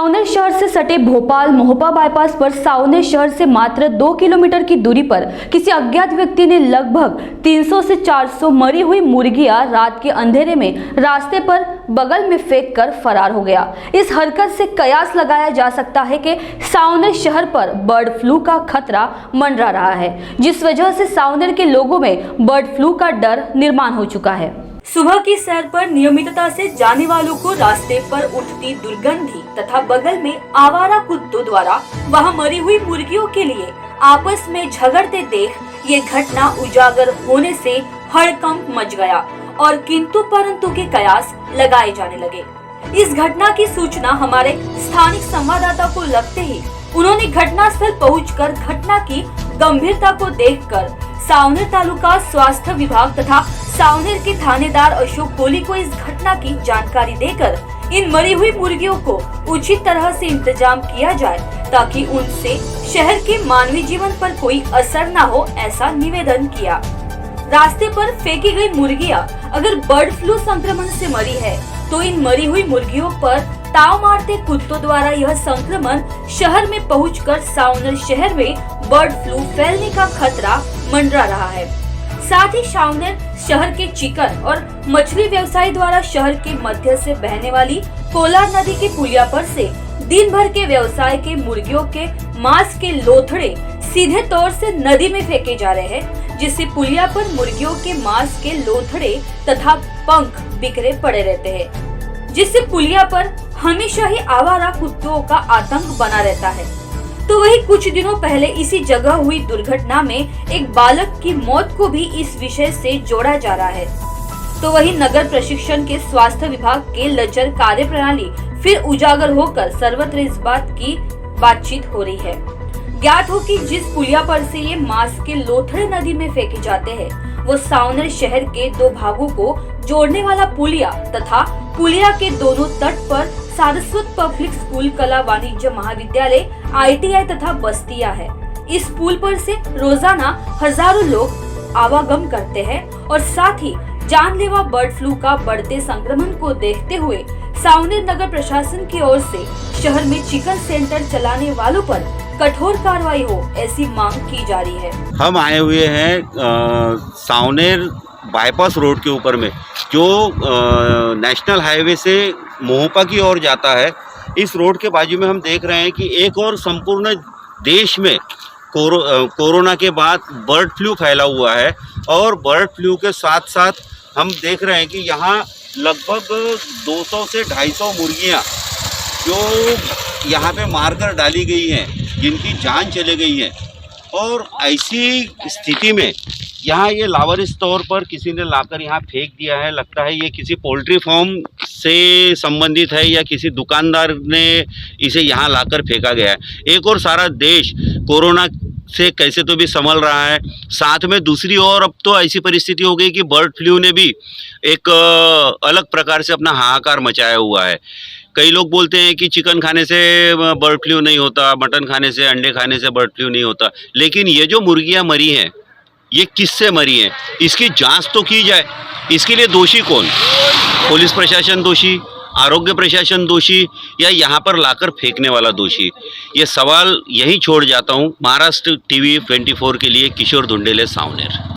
सावनेर शहर से सटे भोपाल मोहपा बाईपास पर सावनेर शहर से मात्र 2 किलोमीटर की दूरी पर किसी अज्ञात व्यक्ति ने लगभग 300 से 400 मरी हुई मुर्गियां रात के अंधेरे में रास्ते पर बगल में फेंक कर फरार हो गया। इस हरकत से कयास लगाया जा सकता है कि सावनेर शहर पर बर्ड फ्लू का खतरा मंडरा रहा है, जिस वजह से सावनेर के लोगों में बर्ड फ्लू का डर निर्माण हो चुका है। सुबह की सैर पर नियमितता से जाने वालों को रास्ते पर उठती दुर्गंधी तथा बगल में आवारा कुत्तों द्वारा वहां मरी हुई मुर्गियों के लिए आपस में झगड़ते देख ये घटना उजागर होने से हड़कंप मच गया और किंतु परंतु के कयास लगाए जाने लगे। इस घटना की सूचना हमारे स्थानिक संवाददाता को लगते ही उन्होंने घटनास्थल पहुंचकर घटना की गंभीरता को देखकर सावनेर तालुका स्वास्थ्य विभाग तथा सावनेर के थानेदार अशोक कोहली को इस घटना की जानकारी देकर इन मरी हुई मुर्गियों को उचित तरह से इंतजाम किया जाए ताकि उनसे शहर के मानवीय जीवन पर कोई असर न हो, ऐसा निवेदन किया। रास्ते पर फेंकी गई मुर्गियां अगर बर्ड फ्लू संक्रमण से मरी है तो इन मरी हुई मुर्गियों पर ताव मारते कुत्तों द्वारा यह संक्रमण शहर में पहुंचकर सावनेर शहर में बर्ड फ्लू फैलने का खतरा मंडरा रहा है। साथ ही सावनेर शहर के चिकन और मछली व्यवसायी द्वारा शहर के मध्य से बहने वाली कोलार नदी के पुलिया पर से दिन भर के व्यवसाय के मुर्गियों के मांस के लोथड़े सीधे तौर से नदी में फेंके जा रहे हैं, जिससे पुलिया पर मुर्गियों के मांस के लोथड़े तथा पंख बिखरे पड़े रहते हैं, जिससे पुलिया पर हमेशा ही आवारा कुत्तों का आतंक बना रहता है। तो वही कुछ दिनों पहले इसी जगह हुई दुर्घटना में एक बालक की मौत को भी इस विषय से जोड़ा जा रहा है। तो वही नगर प्रशिक्षण के स्वास्थ्य विभाग के लचर कार्य प्रणाली फिर उजागर होकर सर्वत्र इस बात की बातचीत हो रही है। ज्ञात हो कि जिस पुलिया पर से ये मांस के लोथड़े नदी में फेंके जाते हैं वो सावनेर शहर के दो भागों को जोड़ने वाला पुलिया तथा पुलिया के दोनों तट पर सारस्वत पब्लिक स्कूल, कला वाणिज्य महाविद्यालय, ITI तथा बस्तियां है। इस पुल पर से रोजाना हजारों लोग आवागमन करते हैं और साथ ही जानलेवा बर्ड फ्लू का बढ़ते संक्रमण को देखते हुए सावनेर नगर प्रशासन की ओर से शहर में चिकन सेंटर चलाने वालों पर कठोर कार्रवाई हो, ऐसी मांग की जा रही है। हम आए हुए हैं सावनेर बाईपास रोड के ऊपर में जो नेशनल हाईवे से मोहपा की ओर जाता है। इस रोड के बाजू में हम देख रहे हैं कि एक और संपूर्ण देश में कोरोना के बाद बर्ड फ्लू फैला हुआ है और बर्ड फ्लू के साथ साथ हम देख रहे हैं कि यहाँ लगभग 200 से 250 मुर्गियाँ जो यहाँ पे मारकर डाली गई हैं, जिनकी जान चली गई है। और ऐसी स्थिति में यहाँ ये लावारिस तौर पर किसी ने लाकर यहाँ फेंक दिया है। लगता है ये किसी पोल्ट्री फार्म से संबंधित है या किसी दुकानदार ने इसे यहाँ लाकर फेंका गया है। एक और सारा देश कोरोना से कैसे तो भी संभल रहा है, साथ में दूसरी ओर अब तो ऐसी परिस्थिति हो गई कि बर्ड फ्लू ने भी एक अलग प्रकार से अपना हाहाकार मचाया हुआ है। कई लोग बोलते हैं कि चिकन खाने से बर्ड फ्लू नहीं होता, मटन खाने से, अंडे खाने से बर्ड फ्लू नहीं होता, लेकिन ये जो मुर्गियां मरी हैं ये किससे मरी हैं, इसकी जांच तो की जाए। इसके लिए दोषी कौन? पुलिस प्रशासन दोषी, आरोग्य प्रशासन दोषी या यहाँ पर लाकर फेंकने वाला दोषी? ये सवाल यहीं छोड़ जाता हूँ। महाराष्ट्र TV 24 के लिए किशोर धुंडेले, सावनेर।